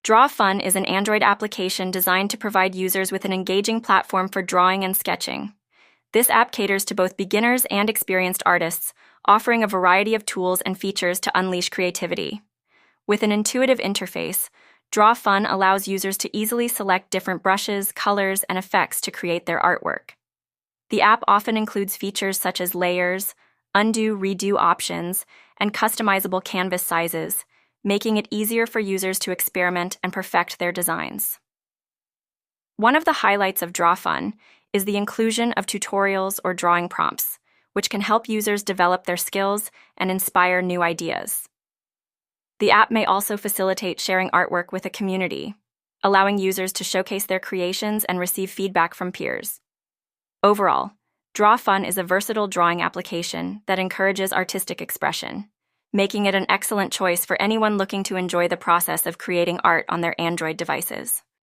DrawFun is an Android application designed to provide users with an engaging platform for drawing and sketching. This app caters to both beginners and experienced artists, offering a variety of tools and features to unleash creativity. With an intuitive interface, DrawFun allows users to easily select different brushes, colors, and effects to create their artwork. The app often includes features such as layers, undo-redo options, and customizable canvas sizes, making it easier for users to experiment and perfect their designs. One of the highlights of DrawFun is the inclusion of tutorials or drawing prompts, which can help users develop their skills and inspire new ideas. The app may also facilitate sharing artwork with a community, allowing users to showcase their creations and receive feedback from peers. Overall, DrawFun is a versatile drawing application that encourages artistic expression, making it an excellent choice for anyone looking to enjoy the process of creating art on their Android devices.